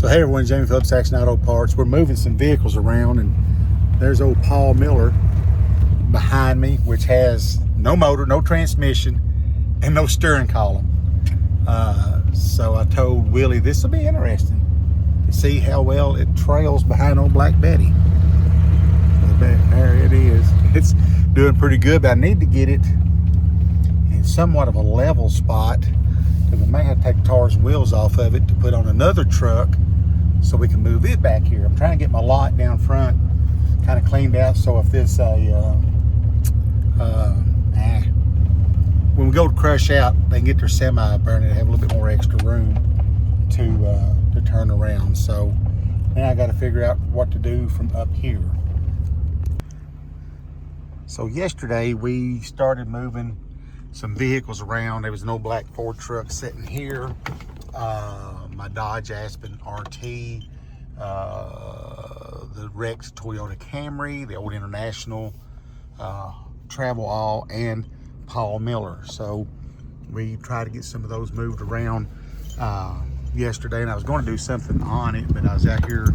So hey everyone, Jamie Phillips, Action Auto Parts. We're moving some vehicles around, and there's old Paul Miller behind me, which has no motor, no transmission, and no steering column. So I told Willie this will be interesting to see how well it trails behind old Black Betty. There it is. It's doing pretty good, but I need to get it in somewhat of a level spot, because we may have to take the tires and wheels off of it to put on another truck so we can move it back here. I'm trying to get my lot down front kind of cleaned out, so if this when we go to crush out, they can get their semi burning and have a little bit more extra room to turn around. So now I got to figure out what to do from up here. So yesterday we started moving some vehicles around. There was an old black Ford truck sitting here, my Dodge Aspen RT, the wrecked Toyota Camry, the old International Travel All, and Paul Miller. So we tried to get some of those moved around yesterday, and I was going to do something on it, but I was out here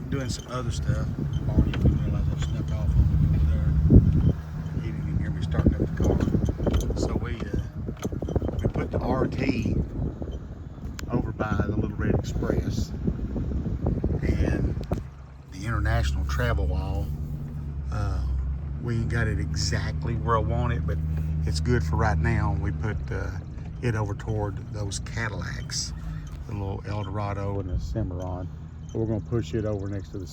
doing some other stuff. Oh, you didn't realize I snuck off on me there. He didn't even hear me starting up the car. So we put the RT over by the Little Red Express, and the International Travel Wall. We ain't got it exactly where I want it, but it's good for right now. We put it over toward those Cadillacs, the little Eldorado and the Cimarron. So we're going to push it over next to the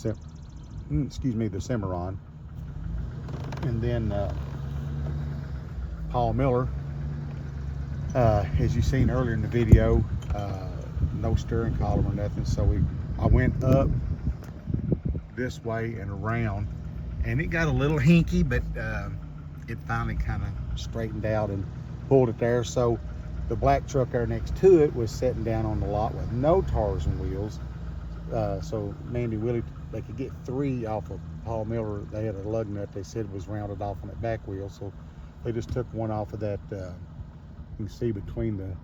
Cimarron. And then Paul Miller, as you seen earlier in the video, no steering column or nothing. So I went up this way and around, and it got a little hinky, but it finally kind of straightened out and pulled it there. So the black truck there next to it was sitting down on the lot with no tires and wheels. So Mandy Willie, they could get 3 off of Paul Miller. They had a lug nut they said was rounded off on that back wheel, so they just took one off of that. You can see between the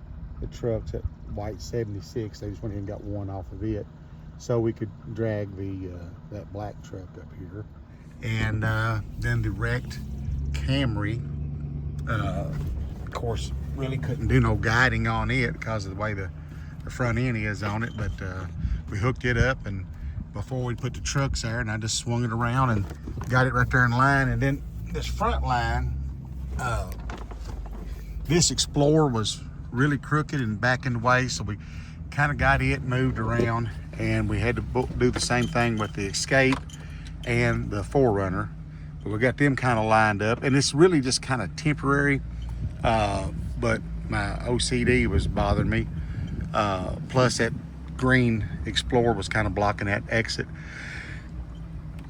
trucks, that white 76, they just went ahead and got one off of it, so we could drag that black truck up here. And then the wrecked Camry, of course, really couldn't do no guiding on it because of the way the front end is on it, but we hooked it up, and before we put the trucks there, and I just swung it around and got it right there in line. And then this front line, this Explorer was really crooked and back in the way, so we kind of got it moved around, and we had to do the same thing with the Escape and the 4Runner. So we got them kind of lined up, and it's really just kind of temporary, but my OCD was bothering me, plus that green Explorer was kind of blocking that exit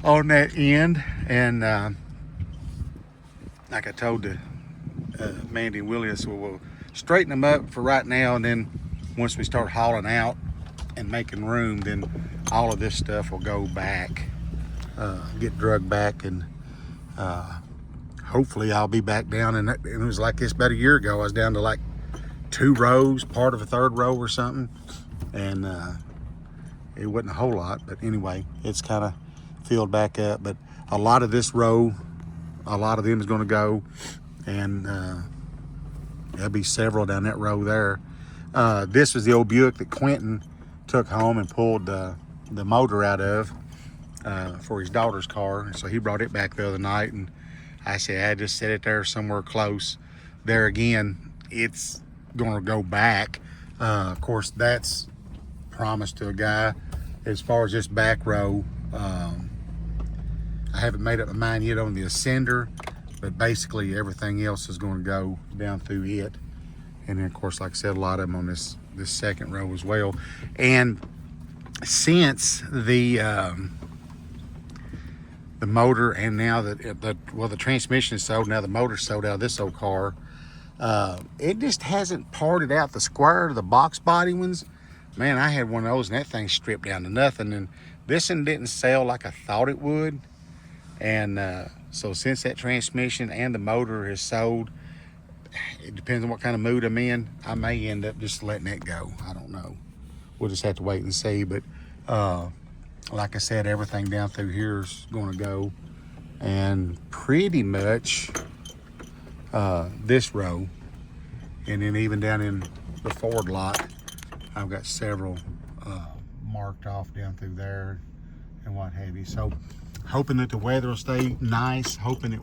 on that end. And like I told Mandy and Willie, so we'll straighten them up for right now, and then once we start hauling out and making room, then all of this stuff will go back, get drugged back, and hopefully I'll be back down. And it was like this about a year ago. I was down to like 2 rows, part of a 3rd row or something, and it wasn't a whole lot, but anyway, it's kind of filled back up. But a lot of this row, a lot of them is going to go, and there'll be several down that row there. This was the old Buick that Quentin took home and pulled the motor out of for his daughter's car. So he brought it back the other night, and I said, I just set it there somewhere close. There again, it's going to go back. Of course, that's promised to a guy. As far as this back row, I haven't made up my mind yet on the Ascender, but basically everything else is going to go down through it. And then, of course, like I said, a lot of them on this 2nd row as well. And since the motor, and now the transmission is sold, now the motor's sold out of this old car, it just hasn't parted out the square, the box body ones. Man, I had one of those, and that thing stripped down to nothing. And this one didn't sell like I thought it would. And so since that transmission and the motor is sold, it depends on what kind of mood I'm in. I may end up just letting it go. I don't know. we'll just have to wait and see. But like I said, everything down through here is going to go, and pretty much this row, and then even down in the Ford lot, I've got several marked off down through there and what have you. So hoping that the weather will stay nice, hoping that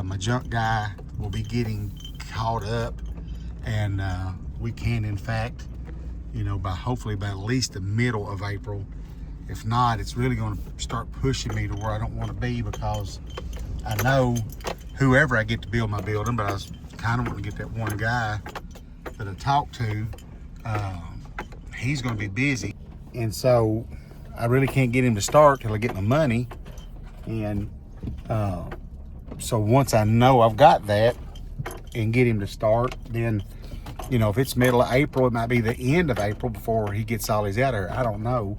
my junk guy will be getting caught up, and we can, in fact, you know, hopefully by at least the middle of April. If not, it's really going to start pushing me to where I don't want to be, because I know whoever I get to build my building, but I was kind of wanting to get that one guy that I talked to. He's going to be busy, and so I really can't get him to start till I get my money. And so once I know I've got that and get him to start, then, you know, if it's middle of April, it might be the end of April before he gets all his out of here. I don't know.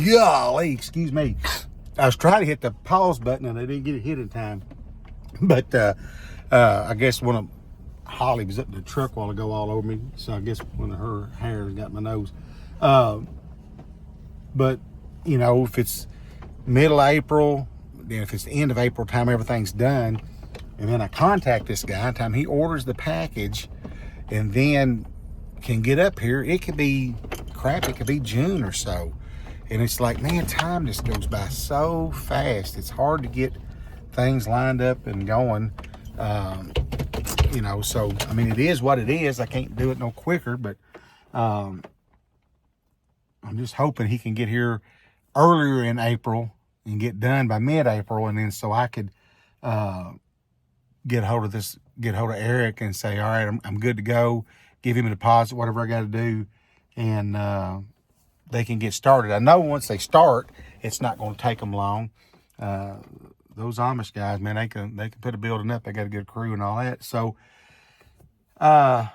Golly, excuse me. I was trying to hit the pause button and I didn't get it hit in time. But I guess one of Holly was up in the truck a while ago all over me, so I guess one of her hairs got my nose. But you know, if it's middle of April, then if it's the end of April time, everything's done, and then I contact this guy, time he orders the package, and then can get up here, it could be crap, it could be June or so. And it's like, man, time just goes by so fast. It's hard to get things lined up and going. You know, so, I mean, it is what it is. I can't do it no quicker, but I'm just hoping he can get here earlier in April and get done by mid-April. And then so I could get hold of Eric and say, all right, I'm good to go. Give him a deposit, whatever I got to do. And they can get started. I know once they start, it's not going to take them long. Those Amish guys, man, they can put a building up. They got a good crew and all that. So I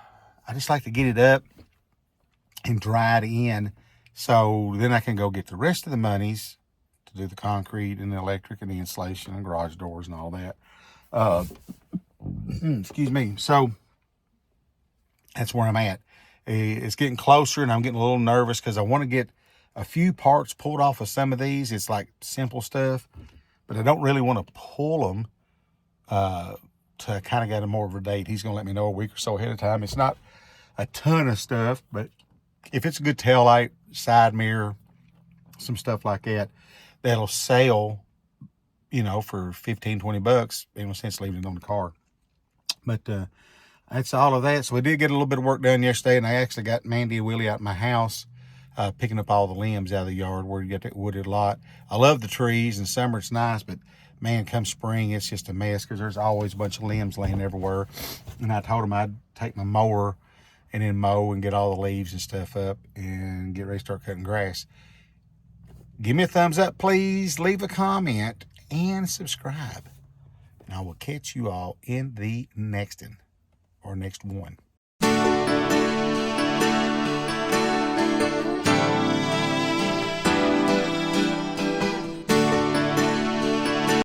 just like to get it up and dry it in, so then I can go get the rest of the monies to do the concrete and the electric and the insulation and garage doors and all that. Excuse me. So that's where I'm at. It's getting closer, and I'm getting a little nervous because I want to get a few parts pulled off of some of these. It's like simple stuff, but I don't really want to pull them to kind of get a more of a date. He's going to let me know a week or so ahead of time. It's not a ton of stuff, but if it's a good taillight, side mirror, some stuff like that, that'll sell, you know, for 15, 20 bucks, ain't no sense leaving it on the car. But that's all of that. So we did get a little bit of work done yesterday, and I actually got Mandy and Willie out of my house, picking up all the limbs out of the yard where you get that wooded lot. I love the trees. In summer it's nice, but man, come spring, it's just a mess because there's always a bunch of limbs laying everywhere. And I told them I'd take my mower and then mow and get all the leaves and stuff up and get ready to start cutting grass. Give me a thumbs up, please. Leave a comment and subscribe. And I will catch you all in the next one.